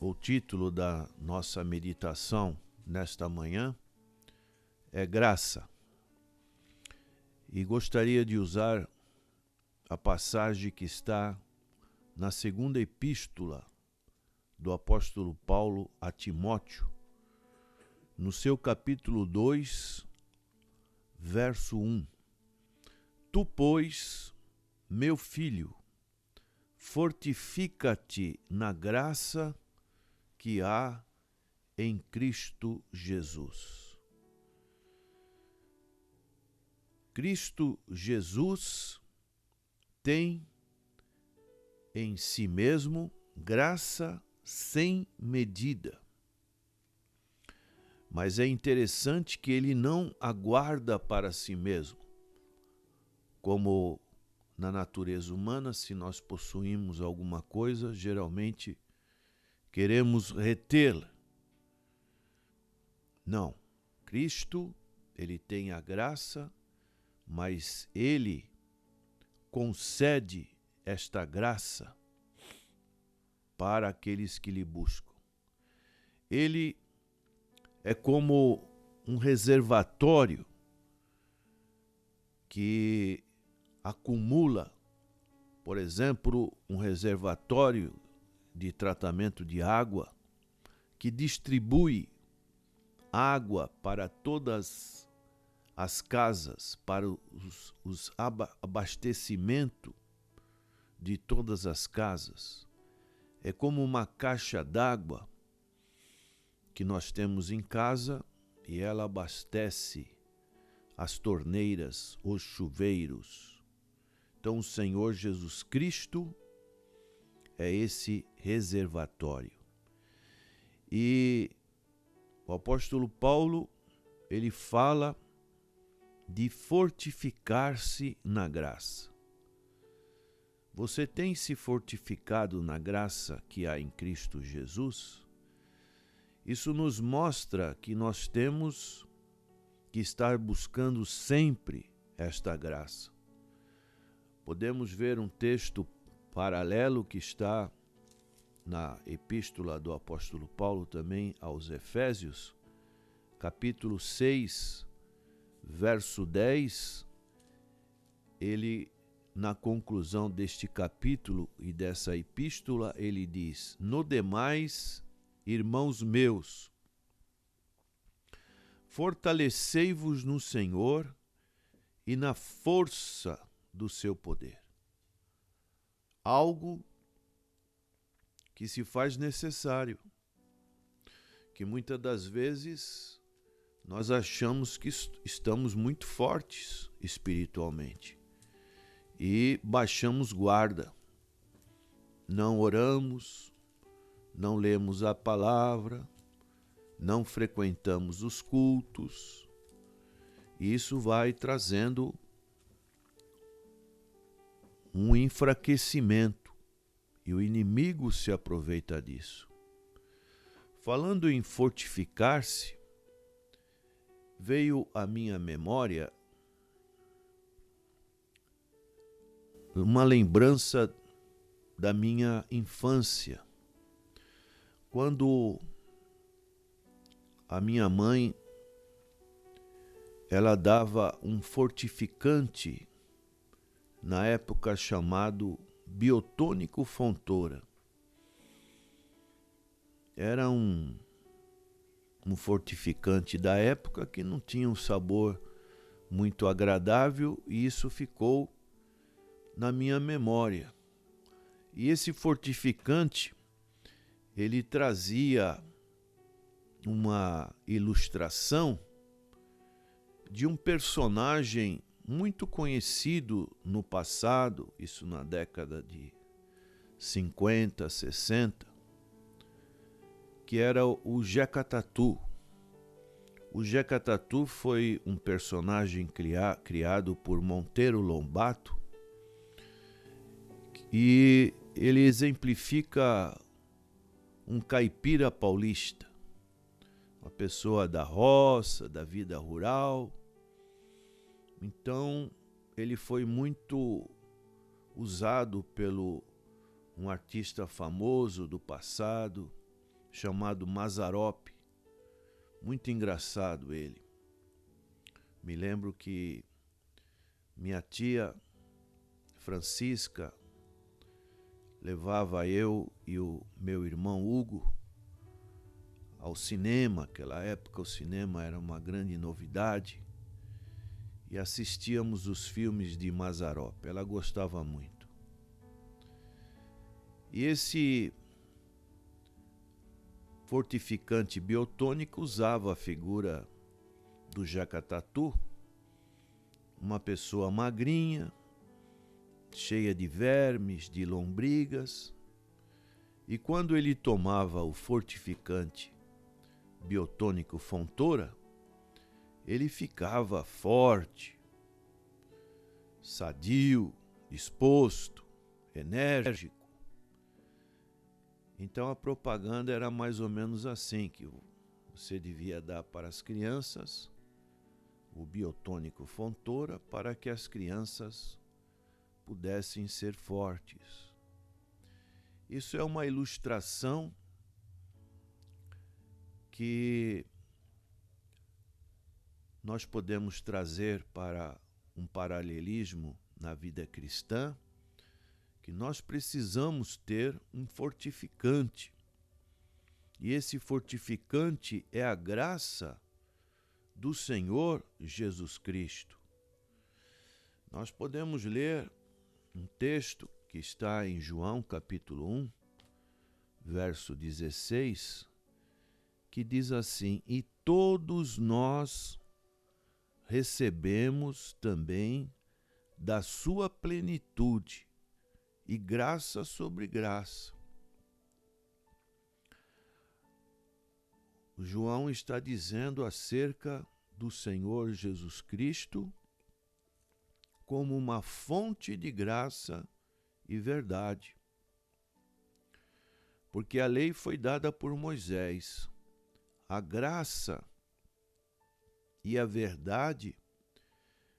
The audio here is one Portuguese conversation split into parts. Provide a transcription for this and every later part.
O título da nossa meditação nesta manhã é Graça. E gostaria de usar a passagem que está na segunda epístola do apóstolo Paulo a Timóteo, no seu capítulo 2, verso 1. Tu, pois, meu filho, fortifica-te na graça que há em Cristo Jesus. Cristo Jesus tem em si mesmo graça sem medida. Mas é interessante que ele não aguarda para si mesmo. Como na natureza humana, se nós possuímos alguma coisa, geralmente queremos retê-la. Não. Cristo, ele tem a graça, mas ele concede esta graça para aqueles que lhe buscam. Ele é como um reservatório que acumula, por exemplo, um reservatório de tratamento de água que distribui água para todas as casas, para os abastecimento de todas as casas. É como uma caixa d'água que nós temos em casa e ela abastece as torneiras, os chuveiros. Então o Senhor Jesus Cristo é esse reservatório. E o apóstolo Paulo, ele fala de fortificar-se na graça. Você tem se fortificado na graça que há em Cristo Jesus? Isso nos mostra que nós temos que estar buscando sempre esta graça. Podemos ver um texto paralelo que está na epístola do apóstolo Paulo também aos Efésios, capítulo 6, verso 10. Ele, na conclusão deste capítulo e dessa epístola, ele diz: No demais, irmãos meus, fortalecei-vos no Senhor e na força do seu poder. Algo que se faz necessário, que muitas das vezes nós achamos que estamos muito fortes espiritualmente e baixamos guarda, não oramos, não lemos a palavra, não frequentamos os cultos, e isso vai trazendo um enfraquecimento, e o inimigo se aproveita disso. Falando em fortificar-se, veio à minha memória uma lembrança da minha infância, quando a minha mãe, ela dava um fortificante, na época chamado Biotônico Fontoura. Era um fortificante da época que não tinha um sabor muito agradável, e isso ficou na minha memória. E esse fortificante, ele trazia uma ilustração de um personagem muito conhecido no passado, isso na década de 50, 60, que era o Jeca Tatu. O Jeca Tatu foi um personagem criado por Monteiro Lobato, e ele exemplifica um caipira paulista, uma pessoa da roça, da vida rural. Então, ele foi muito usado pelo um artista famoso do passado, chamado Mazzaropi. Muito engraçado ele. Me lembro que minha tia Francisca levava eu e o meu irmão Hugo ao cinema. Naquela época o cinema era uma grande novidade e assistíamos os filmes de Mazzaropi. Ela gostava muito. E esse fortificante biotônico usava a figura do Jeca Tatu, uma pessoa magrinha, cheia de vermes, de lombrigas, e quando ele tomava o fortificante biotônico Fontoura, ele ficava forte, sadio, disposto, enérgico. Então a propaganda era mais ou menos assim, que você devia dar para as crianças o biotônico Fontoura para que as crianças pudessem ser fortes. Isso é uma ilustração que nós podemos trazer para um paralelismo na vida cristã, que nós precisamos ter um fortificante. E esse fortificante é a graça do Senhor Jesus Cristo. Nós podemos ler um texto que está em João capítulo 1, verso 16, que diz assim: e todos nós recebemos também da sua plenitude, e graça sobre graça. O João está dizendo acerca do Senhor Jesus Cristo como uma fonte de graça e verdade. Porque a lei foi dada por Moisés, a graça e a verdade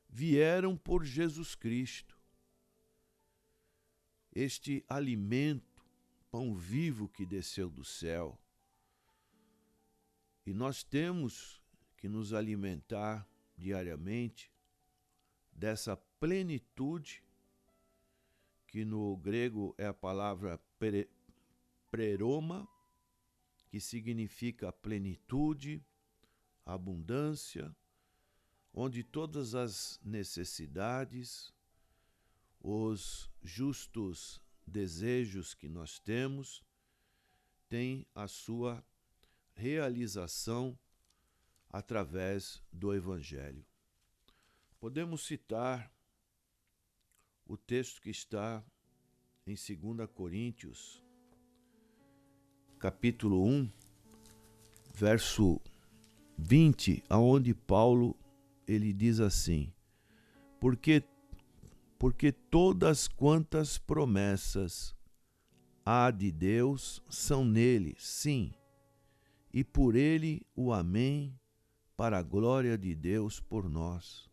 vieram por Jesus Cristo. Este alimento, pão vivo que desceu do céu. E nós temos que nos alimentar diariamente dessa plenitude, que no grego é a palavra pleroma, que significa plenitude, abundância, onde todas as necessidades, os justos desejos que nós temos, têm a sua realização através do Evangelho. Podemos citar o texto que está em 2 Coríntios, capítulo 1, verso 20, aonde Paulo ele diz assim: porque todas quantas promessas há de Deus são nele, sim, e por ele o amém, para a glória de Deus por nós.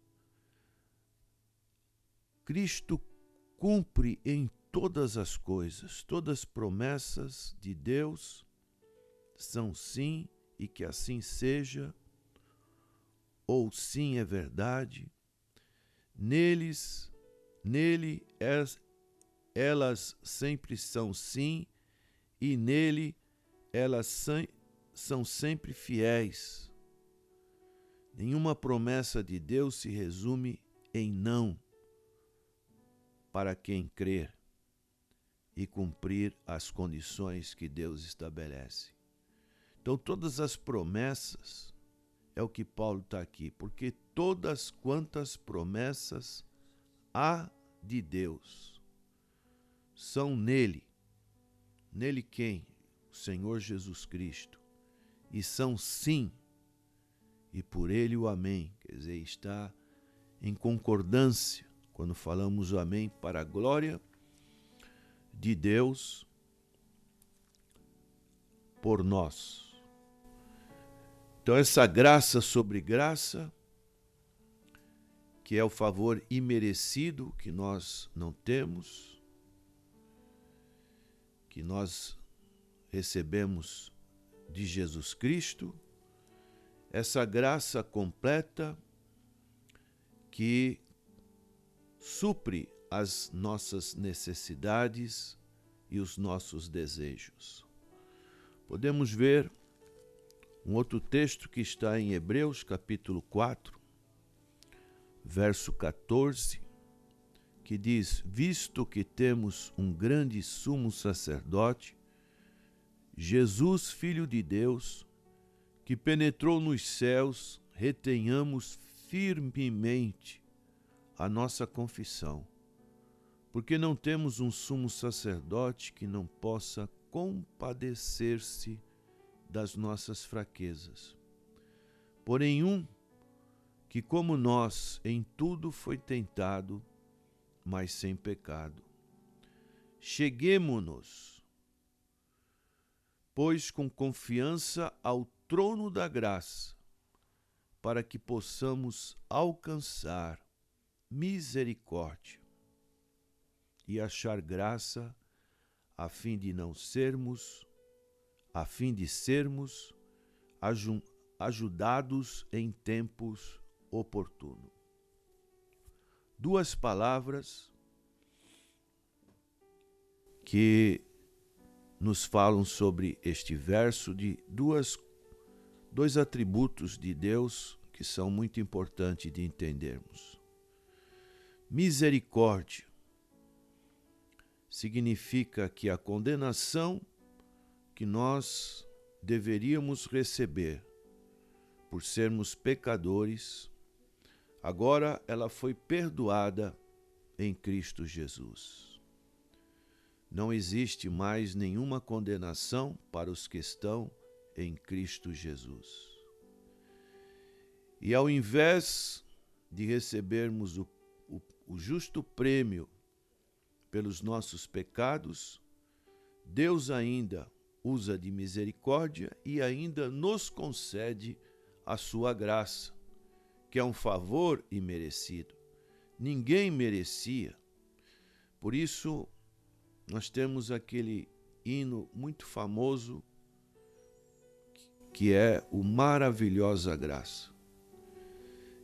Cristo cumpre em todas as coisas, todas as promessas de Deus são sim, e que assim seja, ou sim é verdade. Nele elas sempre são sim, e nele elas são sempre fiéis. Nenhuma promessa de Deus se resume em não para quem crer e cumprir as condições que Deus estabelece. Então, todas as promessas, é o que Paulo está aqui, porque todas quantas promessas há de Deus são nele. Nele quem? O Senhor Jesus Cristo. E são sim, e por ele o amém. Quer dizer, está em concordância quando falamos o amém para a glória de Deus por nós. Então, essa graça sobre graça, que é o favor imerecido que nós não temos, que nós recebemos de Jesus Cristo, essa graça completa que supre as nossas necessidades e os nossos desejos. Podemos ver um outro texto que está em Hebreus, capítulo 4, verso 14, que diz: visto que temos um grande sumo sacerdote, Jesus, Filho de Deus, que penetrou nos céus, retenhamos firmemente a nossa confissão, porque não temos um sumo sacerdote que não possa compadecer-se das nossas fraquezas, porém que como nós em tudo foi tentado, mas sem pecado. Cheguemo-nos, pois, com confiança ao trono da graça, para que possamos alcançar misericórdia e achar graça, a fim de sermos ajudados em tempos oportunos. Duas palavras que nos falam sobre este verso de dois atributos de Deus que são muito importantes de entendermos. Misericórdia significa que a condenação que nós deveríamos receber por sermos pecadores, agora ela foi perdoada em Cristo Jesus. Não existe mais nenhuma condenação para os que estão em Cristo Jesus. E ao invés de recebermos o justo prêmio pelos nossos pecados, Deus ainda usa de misericórdia e ainda nos concede a sua graça, que é um favor imerecido. Ninguém merecia. Por isso, nós temos aquele hino muito famoso, que é o Maravilhosa Graça.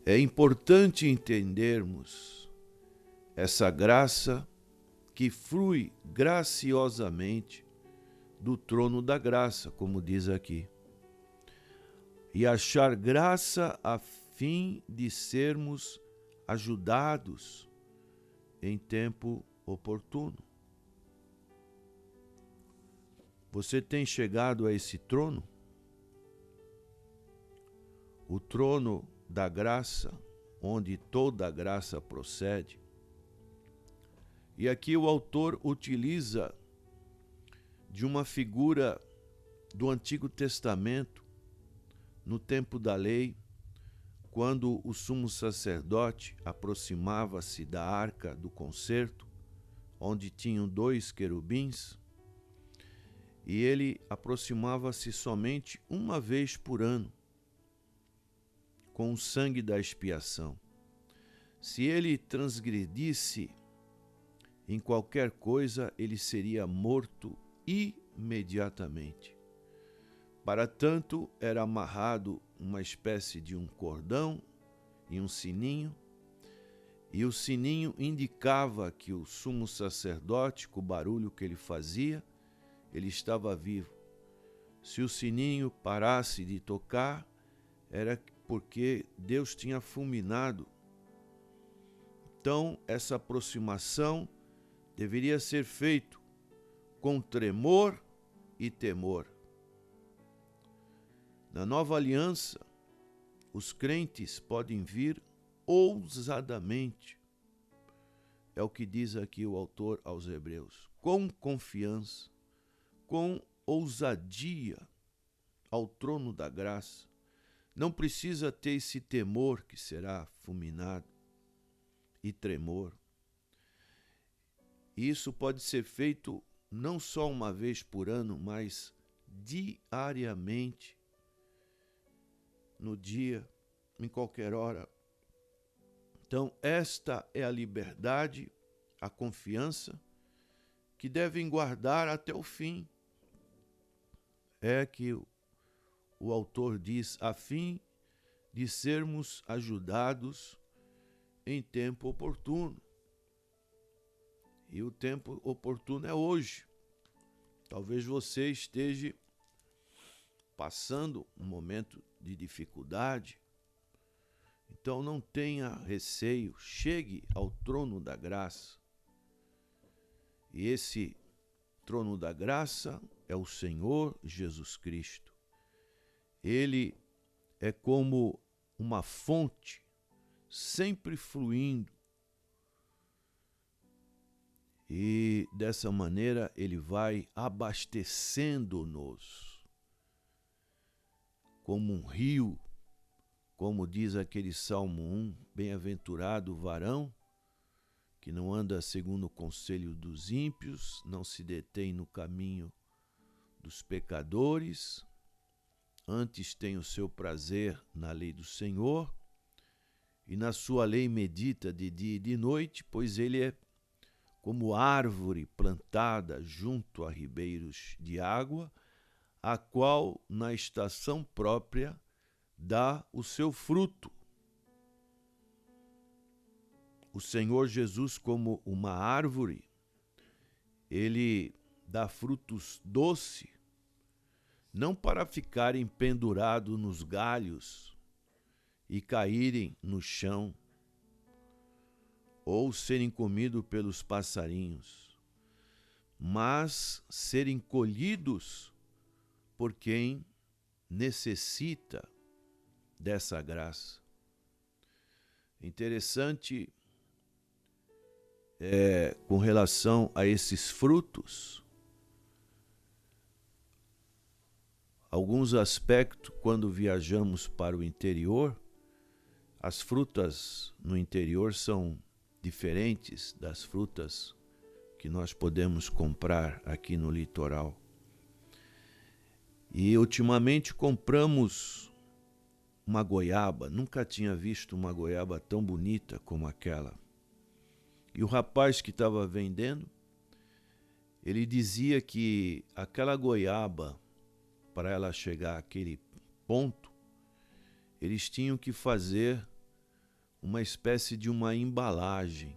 É importante entendermos essa graça que flui graciosamente do trono da graça, como diz aqui, e achar graça a fim de sermos ajudados em tempo oportuno. Você tem chegado a esse trono? O trono da graça, onde toda a graça procede. E aqui o autor utiliza de uma figura do Antigo Testamento, no tempo da lei, quando o sumo sacerdote aproximava-se da arca do concerto, onde tinham 2 querubins, e ele aproximava-se somente uma vez por ano, com o sangue da expiação. Se ele transgredisse em qualquer coisa, ele seria morto imediatamente. Para tanto, era amarrado uma espécie de um cordão e um sininho, e o sininho indicava que o sumo sacerdote, com o barulho que ele fazia, ele estava vivo. Se o sininho parasse de tocar, era porque Deus tinha fulminado. Então, essa aproximação deveria ser feita com tremor e temor. Na nova aliança, os crentes podem vir ousadamente. É o que diz aqui o autor aos Hebreus. Com confiança, com ousadia ao trono da graça. Não precisa ter esse temor que será fulminado e tremor. Isso pode ser feito não só uma vez por ano, mas diariamente, no dia, em qualquer hora. Então, esta é a liberdade, a confiança que devem guardar até o fim. É que o autor diz, a fim de sermos ajudados em tempo oportuno. E o tempo oportuno é hoje. Talvez você esteja passando um momento de dificuldade. Então não tenha receio, chegue ao trono da graça. E esse trono da graça é o Senhor Jesus Cristo. Ele é como uma fonte sempre fluindo. E dessa maneira ele vai abastecendo-nos como um rio, como diz aquele Salmo 1, bem-aventurado o varão que não anda segundo o conselho dos ímpios, não se detém no caminho dos pecadores, antes tem o seu prazer na lei do Senhor, e na sua lei medita de dia e de noite, pois ele é como árvore plantada junto a ribeiros de água, a qual na estação própria dá o seu fruto. O Senhor Jesus, como uma árvore, ele dá frutos doces, não para ficarem pendurados nos galhos e caírem no chão, ou serem comidos pelos passarinhos, mas serem colhidos por quem necessita dessa graça. Interessante com relação a esses frutos, alguns aspectos, quando viajamos para o interior, as frutas no interior são diferentes das frutas que nós podemos comprar aqui no litoral. E ultimamente compramos uma goiaba, nunca tinha visto uma goiaba tão bonita como aquela. E o rapaz que estava vendendo, ele dizia que aquela goiaba, para ela chegar àquele ponto, eles tinham que fazer uma espécie de uma embalagem.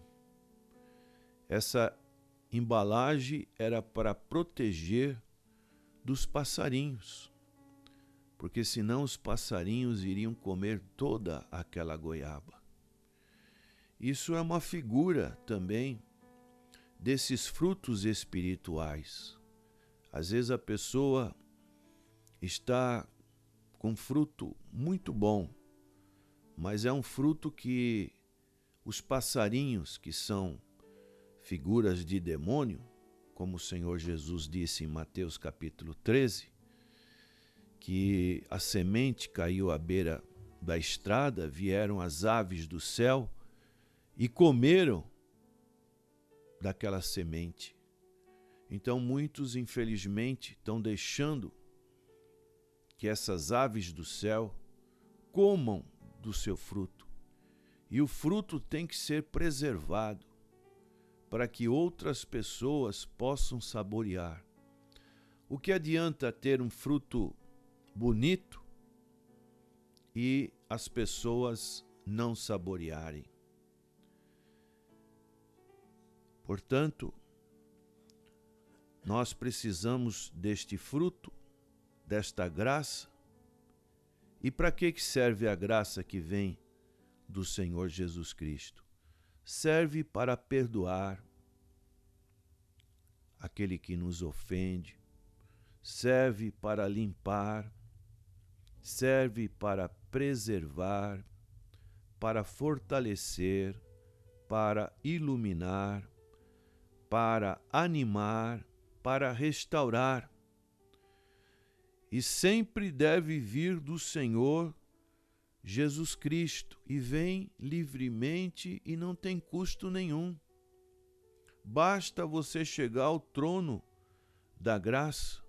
Essa embalagem era para proteger dos passarinhos, porque senão os passarinhos iriam comer toda aquela goiaba. Isso é uma figura também desses frutos espirituais. Às vezes a pessoa está com fruto muito bom, mas é um fruto que os passarinhos, que são figuras de demônio, como o Senhor Jesus disse em Mateus capítulo 13, que a semente caiu à beira da estrada, vieram as aves do céu e comeram daquela semente. Então muitos, infelizmente, estão deixando que essas aves do céu comam do seu fruto. E o fruto tem que ser preservado para que outras pessoas possam saborear. O que adianta ter um fruto bonito e as pessoas não saborearem? Portanto, nós precisamos deste fruto, desta graça. E para que serve a graça que vem do Senhor Jesus Cristo? Serve para perdoar aquele que nos ofende, serve para limpar, serve para preservar, para fortalecer, para iluminar, para animar, para restaurar. E sempre deve vir do Senhor Jesus Cristo, e vem livremente e não tem custo nenhum. Basta você chegar ao trono da graça.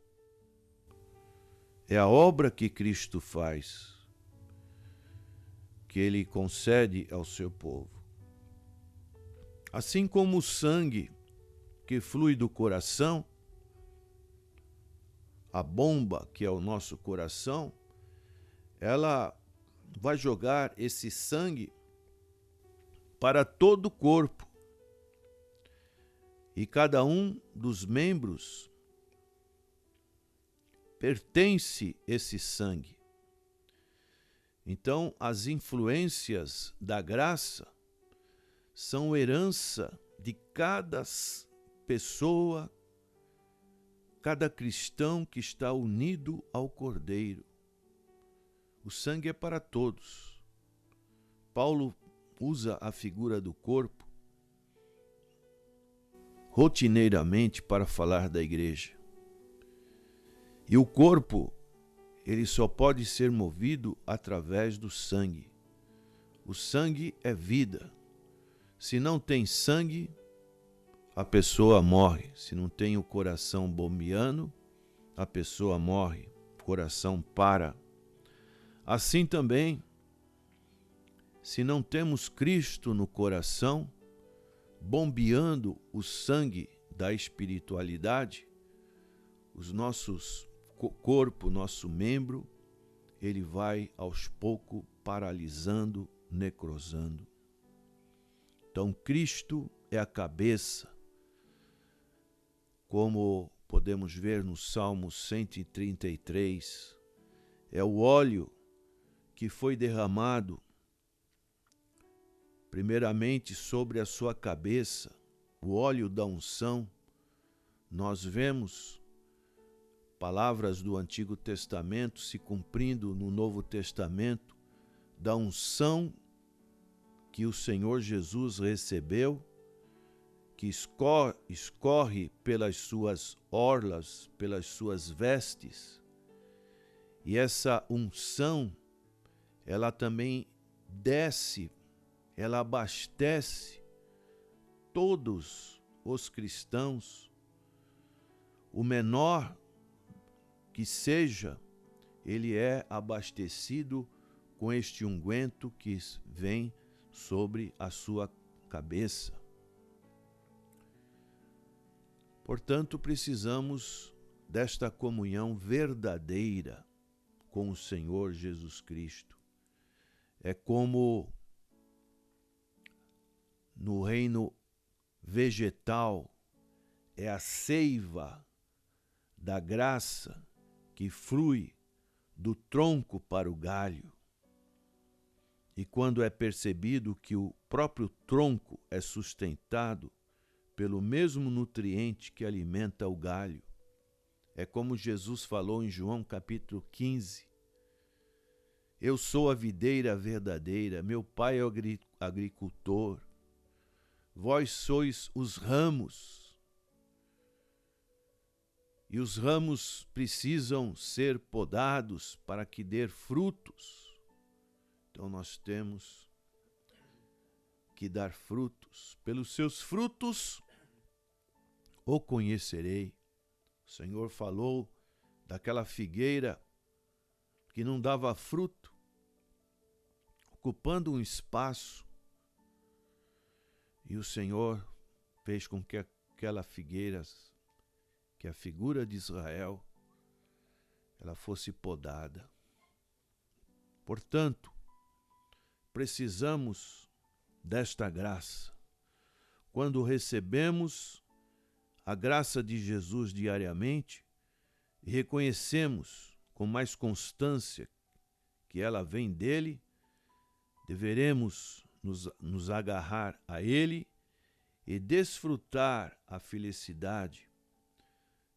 É a obra que Cristo faz, que Ele concede ao seu povo. Assim como o sangue que flui do coração, a bomba que é o nosso coração, ela vai jogar esse sangue para todo o corpo. E cada um dos membros pertence esse sangue. Então, as influências da graça são herança de cada pessoa, cada cristão que está unido ao Cordeiro. O sangue é para todos. Paulo usa a figura do corpo rotineiramente para falar da igreja. E o corpo, ele só pode ser movido através do sangue. O sangue é vida. Se não tem sangue, a pessoa morre. Se não tem o coração bombeando, a pessoa morre. O coração para. Assim também, se não temos Cristo no coração, bombeando o sangue da espiritualidade, os nossos corpo, nosso membro, ele vai aos poucos paralisando, necrosando. Então, Cristo é a cabeça, como podemos ver no Salmo 133, é o óleo que foi derramado primeiramente sobre a sua cabeça, o óleo da unção. Nós vemos palavras do Antigo Testamento se cumprindo no Novo Testamento, da unção que o Senhor Jesus recebeu, que escorre pelas suas orlas, pelas suas vestes. E essa unção, ela também desce, ela abastece todos os cristãos. O menor que seja, ele é abastecido com este unguento que vem sobre a sua cabeça. Portanto, precisamos desta comunhão verdadeira com o Senhor Jesus Cristo. É como no reino vegetal, é a seiva da graça que flui do tronco para o galho. E quando é percebido que o próprio tronco é sustentado pelo mesmo nutriente que alimenta o galho, é como Jesus falou em João capítulo 15. Eu sou a videira verdadeira, meu pai é o agricultor, vós sois os ramos. E os ramos precisam ser podados para que dê frutos. Então nós temos que dar frutos. Pelos seus frutos o conhecerei. O Senhor falou daquela figueira que não dava fruto, ocupando um espaço. E o Senhor fez com que aquela figueira, que é a figura de Israel, ela fosse podada. Portanto, precisamos desta graça. Quando recebemos a graça de Jesus diariamente e reconhecemos com mais constância que ela vem dele, deveremos nos agarrar a ele e desfrutar a felicidade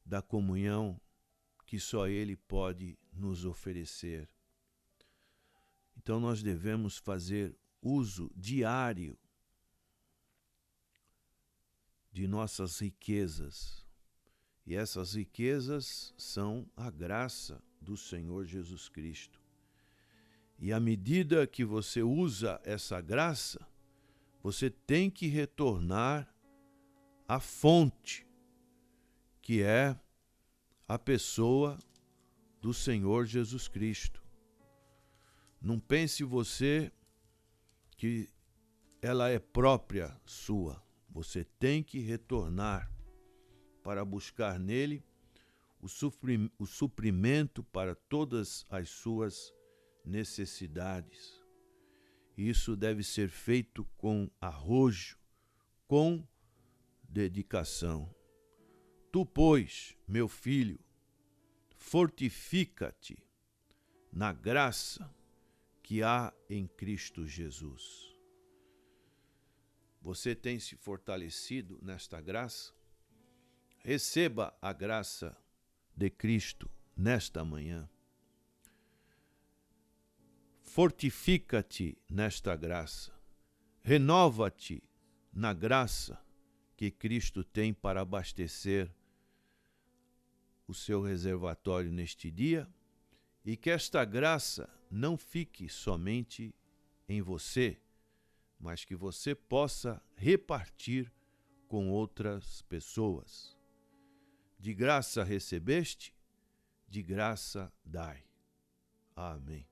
da comunhão que só ele pode nos oferecer. Então nós devemos fazer uso diário de nossas riquezas. E essas riquezas são a graça do Senhor Jesus Cristo. E à medida que você usa essa graça, você tem que retornar à fonte, que é a pessoa do Senhor Jesus Cristo. Não pense você que ela é própria sua. Você tem que retornar para buscar nele o suprimento para todas as suas necessidades. Isso deve ser feito com arrojo, com dedicação. Tu, pois, meu filho, fortifica-te na graça que há em Cristo Jesus. Você tem se fortalecido nesta graça? Receba a graça de Cristo nesta manhã. Fortifica-te nesta graça. Renova-te na graça que Cristo tem para abastecer o seu reservatório neste dia, e que esta graça não fique somente em você, mas que você possa repartir com outras pessoas. De graça recebeste, de graça dai. Amém.